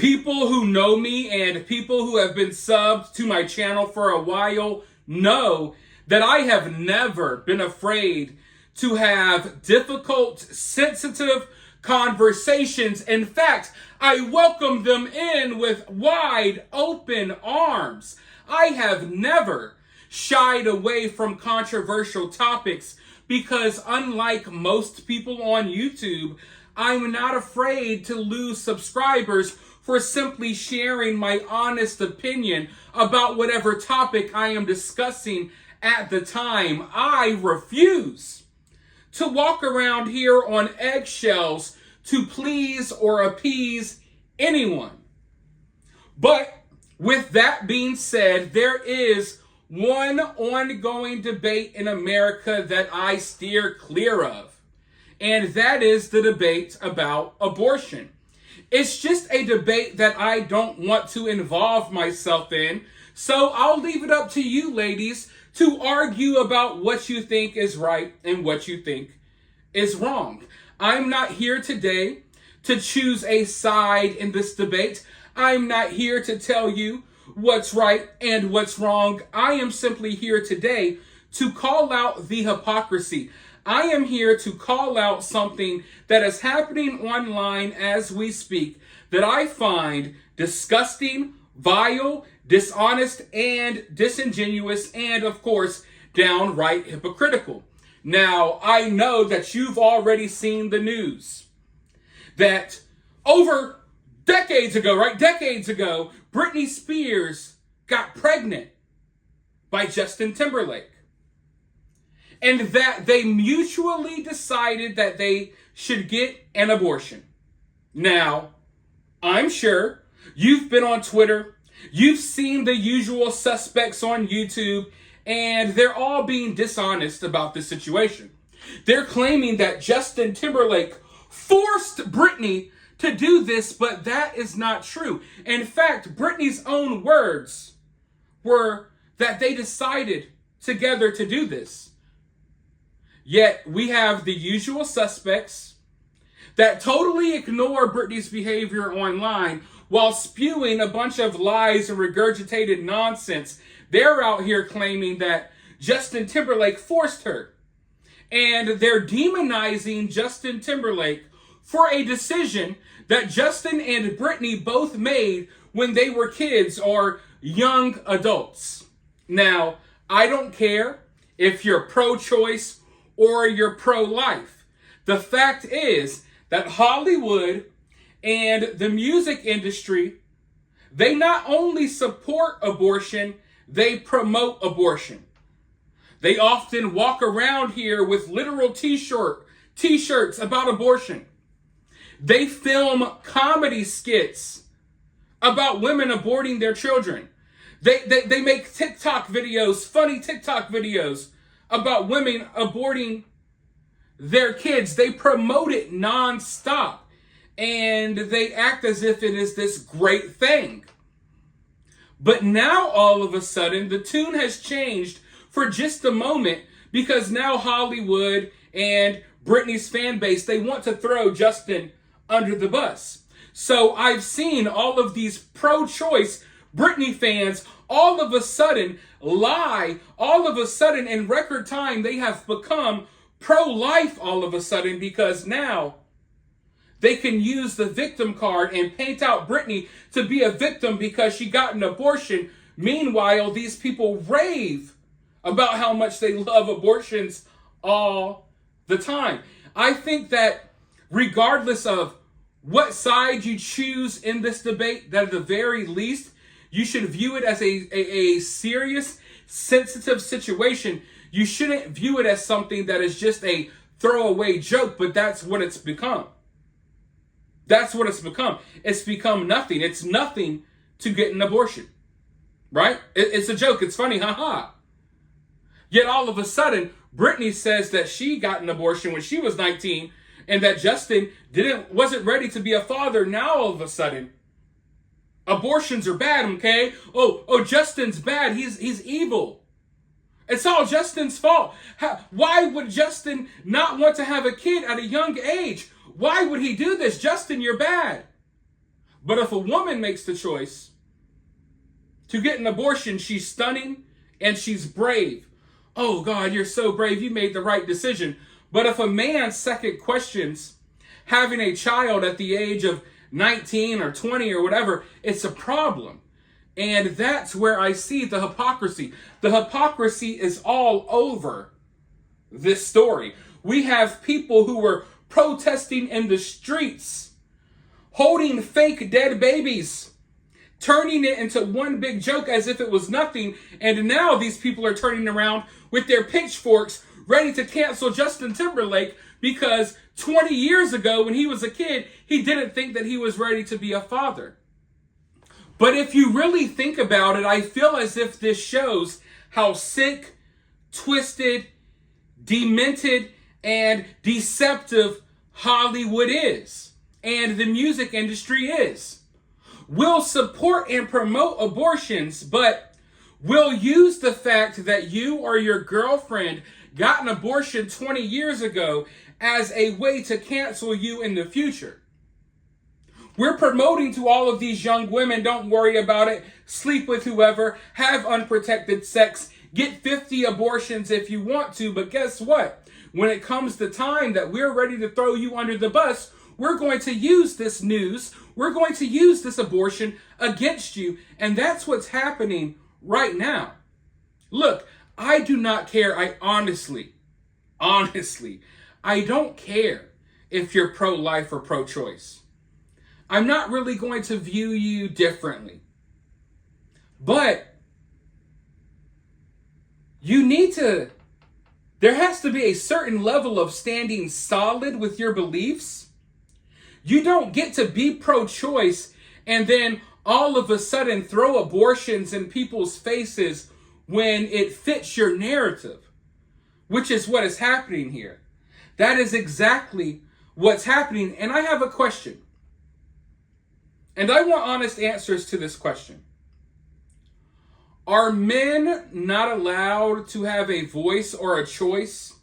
People who know me and people who have been subbed to my channel for a while know that I have never been afraid to have difficult, sensitive conversations. In fact, I welcome them in with wide open arms. I have never shied away from controversial topics because, unlike most people on YouTube, I'm not afraid to lose subscribers for simply sharing my honest opinion about whatever topic I am discussing at the time. I refuse to walk around here on eggshells to please or appease anyone. But with that being said, there is one ongoing debate in America that I steer clear of, and that is the debate about abortion. It's just a debate that I don't want to involve myself in, so I'll leave it up to you ladies to argue about what you think is right and what you think is wrong. I'm not here today to choose a side in this debate. I'm not here to tell you what's right and what's wrong. I am simply here today to call out the hypocrisy. I am here to call out something that is happening online as we speak that I find disgusting, vile, dishonest, and disingenuous, and of course, downright hypocritical. Now, I know that you've already seen the news that over decades ago, Britney Spears got pregnant by Justin Timberlake. And that they mutually decided that they should get an abortion. Now, I'm sure you've been on Twitter, you've seen the usual suspects on YouTube, and they're all being dishonest about this situation. They're claiming that Justin Timberlake forced Britney to do this, but that is not true. In fact, Britney's own words were that they decided together to do this. Yet we have the usual suspects that totally ignore Britney's behavior online while spewing a bunch of lies and regurgitated nonsense. They're out here claiming that Justin Timberlake forced her. And they're demonizing Justin Timberlake for a decision that Justin and Britney both made when they were kids or young adults. Now, I don't care if you're pro-choice or you're pro-life. The fact is that Hollywood and the music industry, they not only support abortion, they promote abortion. They often walk around here with literal t-shirts about abortion. They film comedy skits about women aborting their children. They make TikTok videos, funny TikTok videos about women aborting their kids. They promote it nonstop. And they act as if it is this great thing. But now all of a sudden, the tune has changed for just a moment because now Hollywood and Britney's fan base, they want to throw Justin under the bus. So I've seen all of these pro-choice Britney fans all of a sudden lie. All of a sudden in record time, they have become pro-life all of a sudden because now they can use the victim card and paint out Britney to be a victim because she got an abortion. Meanwhile, these people rave about how much they love abortions all the time. I think that regardless of what side you choose in this debate, that at the very least, you should view it as a serious, sensitive situation. You shouldn't view it as something that is just a throwaway joke, but that's what it's become. That's what it's become. It's become nothing. It's nothing to get an abortion, right? It's a joke. It's funny, haha. Yet all of a sudden, Britney says that she got an abortion when she was 19 and that Justin wasn't ready to be a father. Now all of a sudden, abortions are bad, okay? Oh, Justin's bad. He's evil. It's all Justin's fault. Why would Justin not want to have a kid at a young age? Why would he do this? Justin, you're bad. But if a woman makes the choice to get an abortion, she's stunning and she's brave. Oh God, you're so brave. You made the right decision. But if a man second questions having a child at the age of 19 or 20 or whatever, it's a problem. And that's where I see the hypocrisy. The hypocrisy is all over this story. We have people who were protesting in the streets, holding fake dead babies, turning it into one big joke as if it was nothing. And now these people are turning around with their pitchforks ready to cancel Justin Timberlake because 20 years ago when he was a kid, he didn't think that he was ready to be a father. But if you really think about it, I feel as if this shows how sick, twisted, demented, and deceptive Hollywood is, and the music industry is. We'll support and promote abortions, but we'll use the fact that you or your girlfriend got an abortion 20 years ago as a way to cancel you in the future. We're promoting to all of these young women, don't worry about it, sleep with whoever, have unprotected sex, get 50 abortions if you want to, but guess what? When it comes to time that we're ready to throw you under the bus, we're going to use this news, we're going to use this abortion against you, and that's what's happening right now. Look, I do not care. I honestly, I don't care if you're pro-life or pro-choice. I'm not really going to view you differently. But there has to be a certain level of standing solid with your beliefs. You don't get to be pro-choice and then all of a sudden throw abortions in people's faces when it fits your narrative, which is what is happening here. That is exactly what's happening. And I have a question. And I want honest answers to this question. Are men not allowed to have a voice or a choice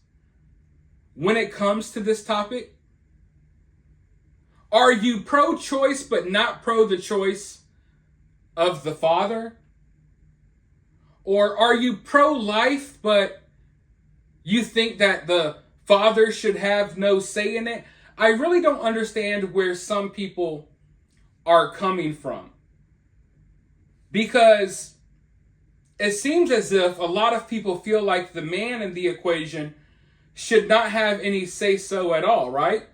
when it comes to this topic? Are you pro-choice but not pro the choice of the father? Or are you pro-life but you think that the father should have no say in it? I really don't understand where some people are coming from. Because it seems as if a lot of people feel like the man in the equation should not have any say-so at all, right?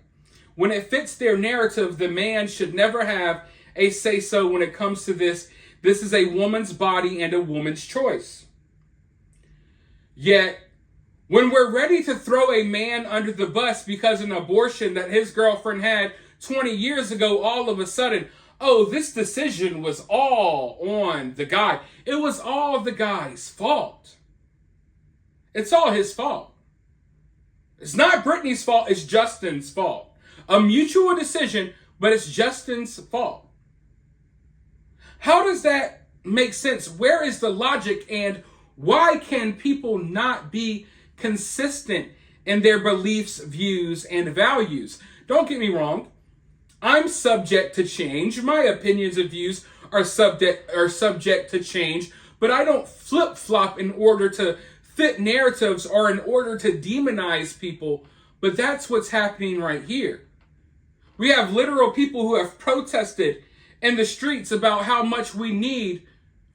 When it fits their narrative, the man should never have a say-so when it comes to this. This is a woman's body and a woman's choice. Yet, when we're ready to throw a man under the bus because of an abortion that his girlfriend had 20 years ago, all of a sudden, oh, this decision was all on the guy. It was all the guy's fault. It's all his fault. It's not Britney's fault, it's Justin's fault. A mutual decision, but it's Justin's fault. How does that make sense? Where is the logic, and why can people not be consistent in their beliefs, views, and values? Don't get me wrong. I'm subject to change. My opinions and views are subject to change, but I don't flip-flop in order to fit narratives or in order to demonize people. But that's what's happening right here. We have literal people who have protested in the streets about how much we need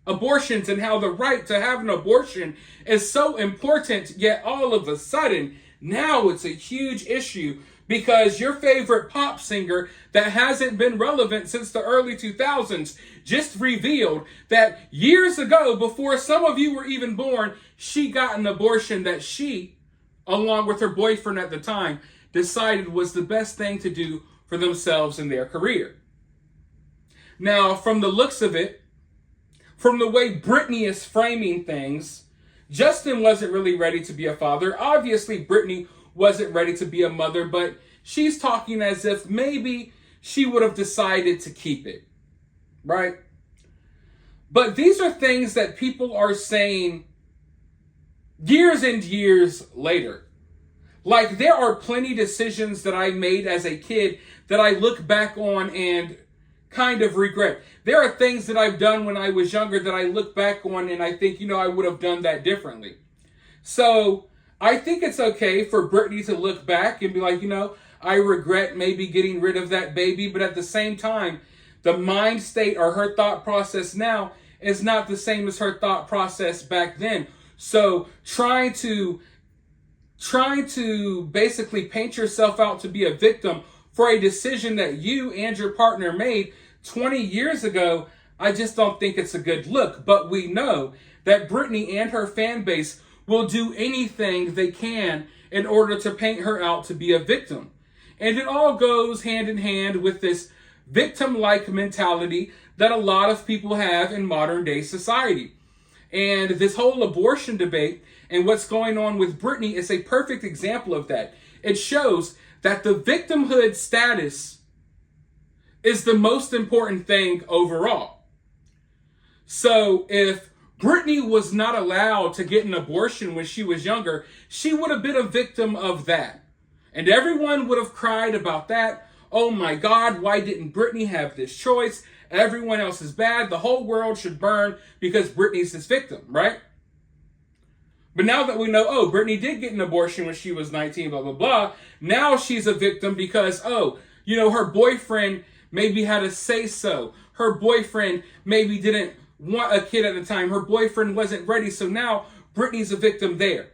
abortions and how the right to have an abortion is so important, yet all of a sudden, now it's a huge issue because your favorite pop singer that hasn't been relevant since the early 2000s just revealed that years ago, before some of you were even born, she got an abortion that she, along with her boyfriend at the time, decided was the best thing to do for themselves and their career. Now, from the looks of it, from the way Britney is framing things, Justin wasn't really ready to be a father. Obviously, Britney wasn't ready to be a mother, but she's talking as if maybe she would have decided to keep it, right? But these are things that people are saying years and years later. Like, there are plenty decisions that I made as a kid that I look back on and kind of regret. There are things that I've done when I was younger that I look back on and I think, I would have done that differently. So I think it's okay for Britney to look back and be like, I regret maybe getting rid of that baby. But at the same time, the mind state or her thought process now is not the same as her thought process back then. So trying to basically paint yourself out to be a victim for a decision that you and your partner made 20 years ago, I just don't think it's a good look. But we know that Britney and her fan base will do anything they can in order to paint her out to be a victim. And it all goes hand in hand with this victim-like mentality that a lot of people have in modern day society. And this whole abortion debate and what's going on with Britney is a perfect example of that. It shows that the victimhood status is the most important thing overall. So if Britney was not allowed to get an abortion when she was younger, she would have been a victim of that. And everyone would have cried about that. Oh my God, why didn't Britney have this choice? Everyone else is bad. The whole world should burn because Britney's this victim, right? But now that we know, Britney did get an abortion when she was 19, blah, blah, blah. Now she's a victim because, her boyfriend maybe had a say-so. Her boyfriend maybe didn't want a kid at the time. Her boyfriend wasn't ready. So now Britney's a victim there.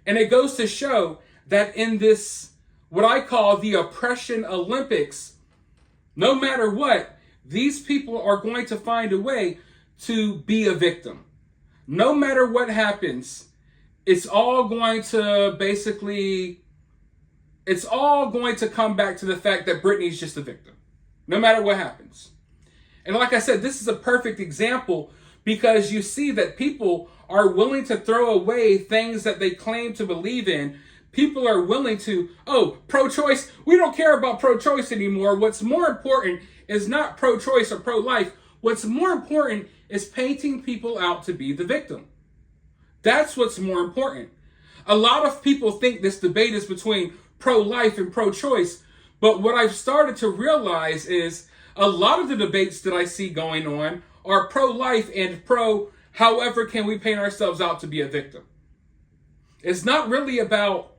And it goes to show that in this, what I call the oppression Olympics, no matter what, these people are going to find a way to be a victim. No matter what happens, it's all going to come back to the fact that Britney's just a victim. No matter what happens. And like I said, this is a perfect example because you see that people are willing to throw away things that they claim to believe in. People are willing to, pro-choice, we don't care about pro-choice anymore. What's more important is not pro-choice or pro-life. What's more important is painting people out to be the victim. That's what's more important. A lot of people think this debate is between pro-life and pro-choice, but what I've started to realize is a lot of the debates that I see going on are pro-life and however can we paint ourselves out to be a victim. It's not really about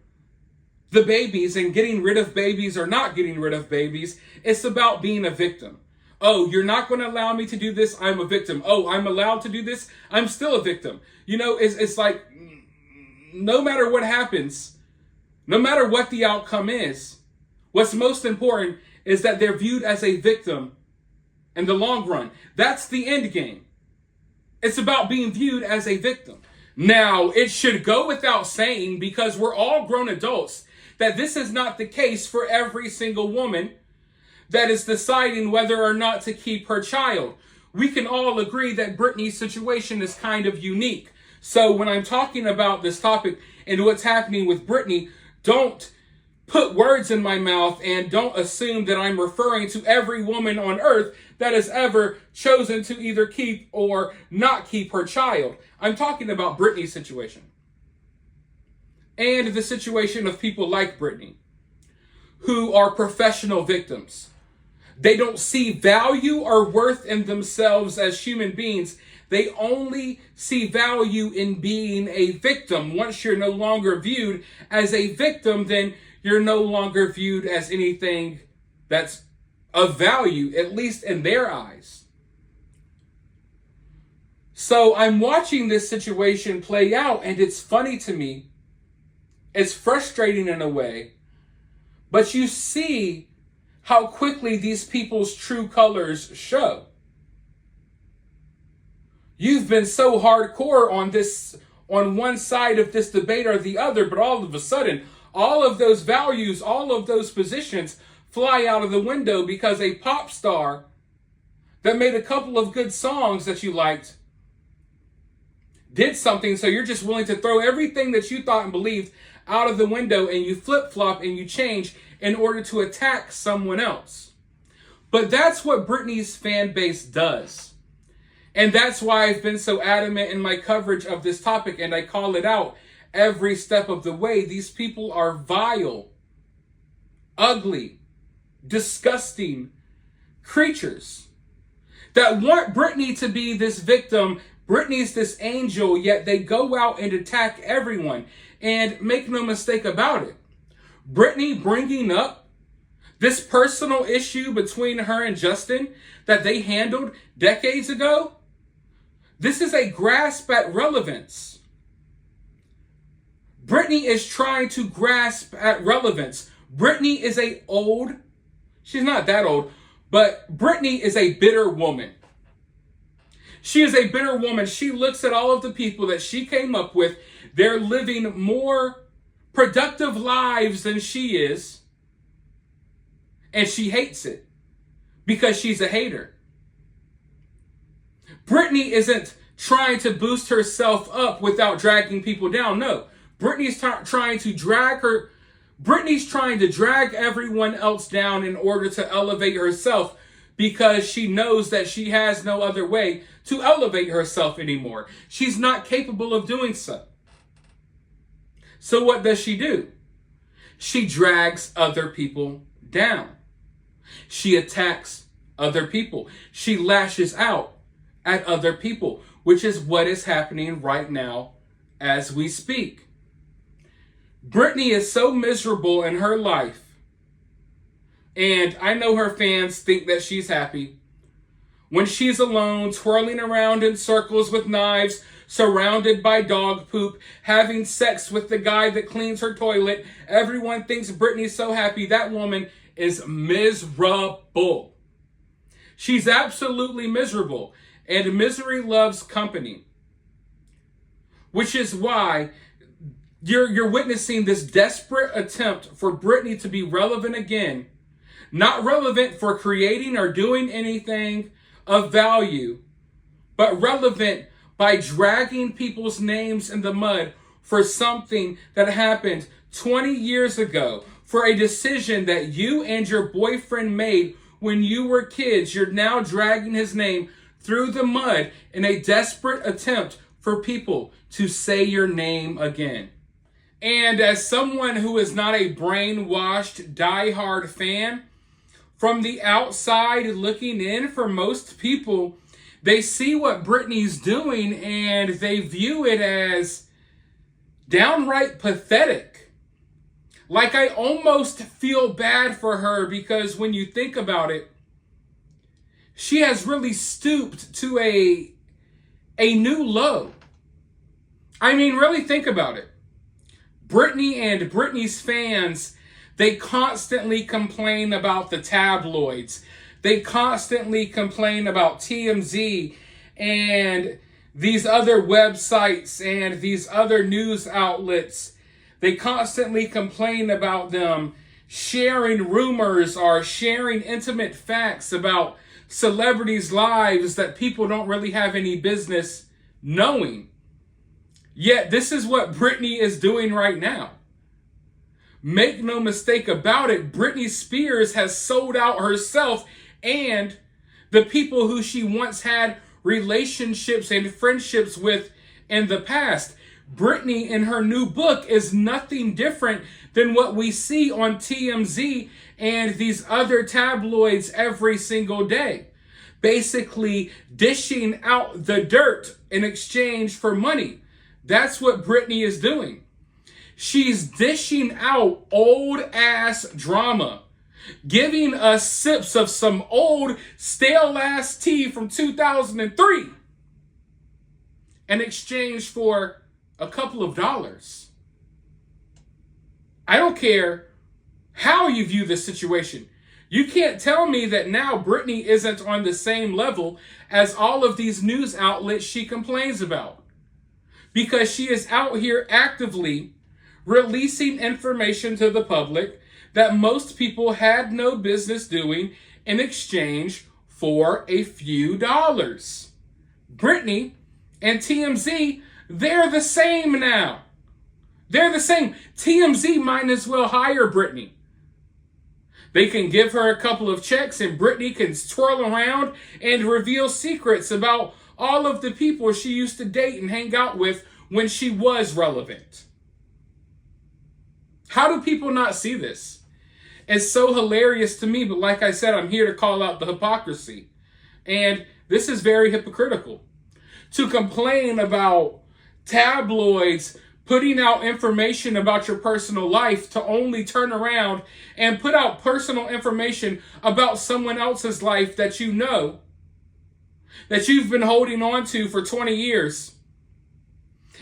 the babies and getting rid of babies or not getting rid of babies. It's about being a victim. You're not going to allow me to do this, I'm a victim. I'm allowed to do this, I'm still a victim. It's like, no matter what happens, no matter what the outcome is, what's most important is that they're viewed as a victim in the long run. That's the end game. It's about being viewed as a victim. Now, it should go without saying, because we're all grown adults, that this is not the case for every single woman that is deciding whether or not to keep her child. We can all agree that Britney's situation is kind of unique. So when I'm talking about this topic and what's happening with Britney, don't put words in my mouth and don't assume that I'm referring to every woman on earth that has ever chosen to either keep or not keep her child. I'm talking about Britney's situation. And the situation of people like Britney, who are professional victims. They don't see value or worth in themselves as human beings. They only see value in being a victim. Once you're no longer viewed as a victim, then you're no longer viewed as anything that's of value, at least in their eyes. So I'm watching this situation play out, and it's funny to me. It's frustrating in a way, but you see how quickly these people's true colors show. You've been so hardcore on one side of this debate or the other, but all of a sudden, all of those values, all of those positions fly out of the window because a pop star that made a couple of good songs that you liked did something, so you're just willing to throw everything that you thought and believed out of the window, and you flip-flop and you change in order to attack someone else. But that's what Britney's fan base does. And that's why I've been so adamant in my coverage of this topic, and I call it out every step of the way. These people are vile, ugly, disgusting, creatures that want Britney to be this victim. Britney's this angel, yet they go out and attack everyone. And make no mistake about it, Britney bringing up this personal issue between her and Justin that they handled decades ago, this is a grasp at relevance. Britney is trying to grasp at relevance. Britney is she's not that old, but Britney is a bitter woman. She is a bitter woman. She looks at all of the people that she came up with. They're living more productive lives than she is. And she hates it because she's a hater. Britney isn't trying to boost herself up without dragging people down. No, Britney's trying to drag everyone else down in order to elevate herself, because she knows that she has no other way to elevate herself anymore. She's not capable of doing so. So what does she do? She drags other people down. She attacks other people. She lashes out at other people, which is what is happening right now as we speak. Britney is so miserable in her life, and I know her fans think that she's happy. When she's alone, twirling around in circles with knives, surrounded by dog poop, having sex with the guy that cleans her toilet, everyone thinks Britney's so happy. That woman is miserable. She's absolutely miserable, and misery loves company. Which is why you're witnessing this desperate attempt for Britney to be relevant again. Not relevant for creating or doing anything of value, but relevant by dragging people's names in the mud for something that happened 20 years ago, for a decision that you and your boyfriend made when you were kids. You're now dragging his name through the mud in a desperate attempt for people to say your name again. And as someone who is not a brainwashed, diehard fan, from the outside looking in, for most people, they see what Britney's doing and they view it as downright pathetic. Like, I almost feel bad for her, because when you think about it, she has really stooped to a new low. I mean, really think about it. Britney and Britney's fans, they constantly complain about the tabloids. They constantly complain about TMZ and these other websites and these other news outlets. They constantly complain about them sharing rumors or sharing intimate facts about celebrities' lives that people don't really have any business knowing. Yet this is what Britney is doing right now. Make no mistake about it, Britney Spears has sold out herself and the people who she once had relationships and friendships with in the past. Britney, in her new book, is nothing different than what we see on TMZ and these other tabloids every single day. Basically dishing out the dirt in exchange for money. That's what Britney is doing. She's dishing out old ass drama, giving us sips of some old stale ass tea from 2003 in exchange for a couple of dollars. I don't care how you view this situation. You can't tell me that now Britney isn't on the same level as all of these news outlets she complains about. Because she is out here actively releasing information to the public that most people had no business doing in exchange for a few dollars. Britney and TMZ, they're the same now. They're the same. TMZ might as well hire Britney. They can give her a couple of checks and Britney can twirl around and reveal secrets about all of the people she used to date and hang out with when she was relevant. How do people not see this? It's so hilarious to me, but like I said, I'm here to call out the hypocrisy. And this is very hypocritical. To complain about tabloids putting out information about your personal life to only turn around and put out personal information about someone else's life that you know, that you've been holding on to for 20 years.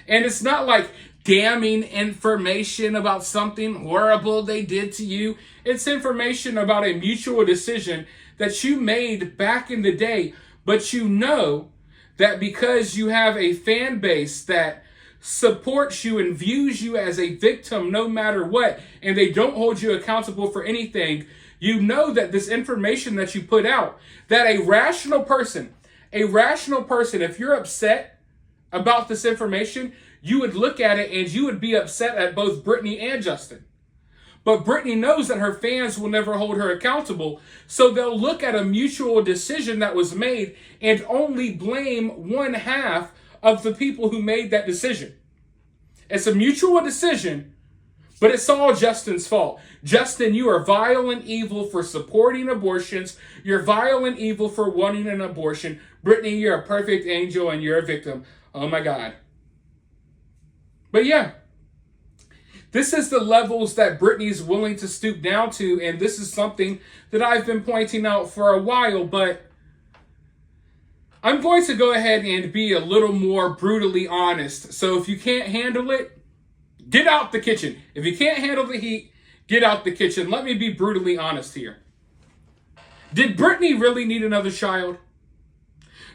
And it's not like damning information about something horrible they did to you. It's information about a mutual decision that you made back in the day, but you know that because you have a fan base that supports you and views you as a victim no matter what, and they don't hold you accountable for anything, you know that this information that you put out, that a rational person, if you're upset about this information, you would look at it and you would be upset at both Britney and Justin. But Britney knows that her fans will never hold her accountable, so they'll look at a mutual decision that was made and only blame one half of the people who made that decision. It's a mutual decision, but it's all Justin's fault. Justin, you are vile and evil for supporting abortions. You're vile and evil for wanting an abortion. Britney, you're a perfect angel and you're a victim. Oh my God. But yeah, this is the levels that Britney's willing to stoop down to, and this is something that I've been pointing out for a while, but I'm going to go ahead and be a little more brutally honest. So if you can't handle it, get out the kitchen. If you can't handle the heat, get out the kitchen. Let me be brutally honest here. Did Britney really need another child?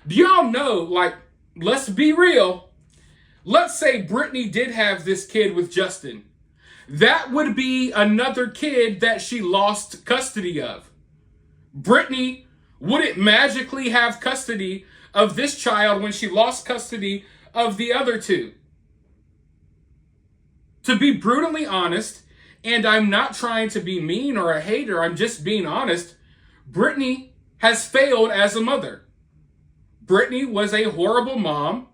Do y'all know, like, let's be real. Let's say Britney did have this kid with Justin. That would be another kid that she lost custody of. Britney wouldn't magically have custody of this child when she lost custody of the other two. To be brutally honest, and I'm not trying to be mean or a hater, I'm just being honest, Britney has failed as a mother. Britney was a horrible mom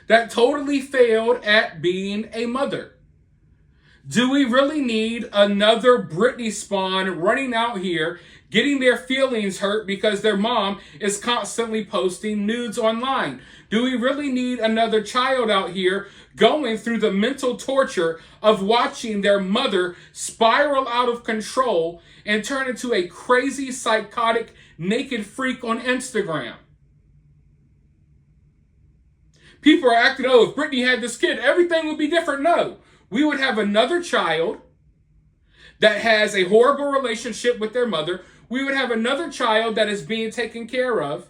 that totally failed at being a mother. Do we really need another Britney spawn running out here, getting their feelings hurt because their mom is constantly posting nudes online? Do we really need another child out here going through the mental torture of watching their mother spiral out of control and turn into a crazy, psychotic, naked freak on Instagram? People are acting, oh, if Britney had this kid, everything would be different. No. We would have another child that has a horrible relationship with their mother. We would have another child that is being taken care of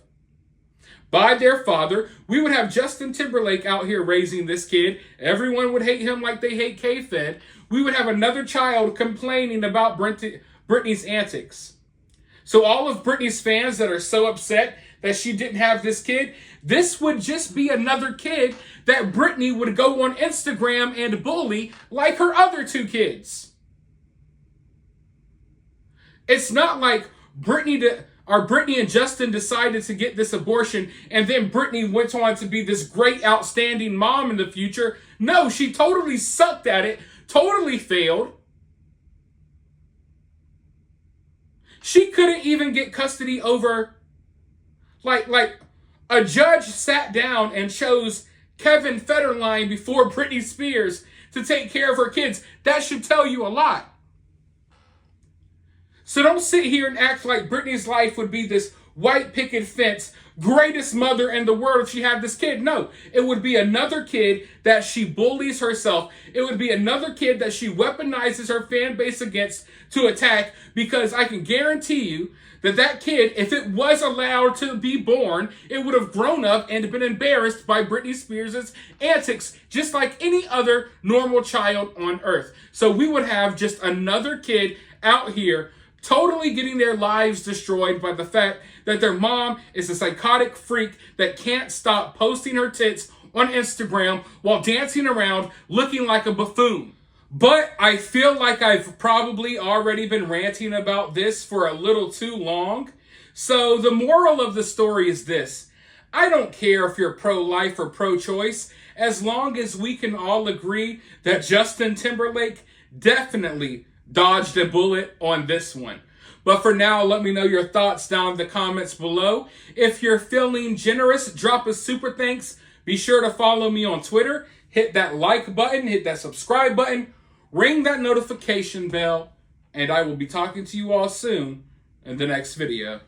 by their father. We would have Justin Timberlake out here raising this kid. Everyone would hate him like they hate K-Fed. We would have another child complaining about Britney's antics. So all of Britney's fans that are so upset that she didn't have this kid, this would just be another kid that Britney would go on Instagram and bully like her other two kids. It's not like Britney and Justin decided to get this abortion and then Britney went on to be this great, outstanding mom in the future. No, she totally sucked at it, totally failed. She couldn't even get custody over, like a judge sat down and chose Kevin Federline before Britney Spears to take care of her kids. That should tell you a lot. So don't sit here and act like Britney's life would be this white picket fence, greatest mother in the world if she had this kid. No, it would be another kid that she bullies herself. It would be another kid that she weaponizes her fan base against to attack, because I can guarantee you that kid, if it was allowed to be born, it would have grown up and been embarrassed by Britney Spears' antics, just like any other normal child on earth. So we would have just another kid out here totally getting their lives destroyed by the fact that their mom is a psychotic freak that can't stop posting her tits on Instagram while dancing around looking like a buffoon. But I feel like I've probably already been ranting about this for a little too long. So the moral of the story is this. I don't care if you're pro-life or pro-choice, as long as we can all agree that Justin Timberlake definitely dodged a bullet on this one. But for now, let me know your thoughts down in the comments below. If you're feeling generous, drop a super thanks. Be sure to follow me on Twitter. Hit that like button, hit that subscribe button, ring that notification bell, and I will be talking to you all soon in the next video.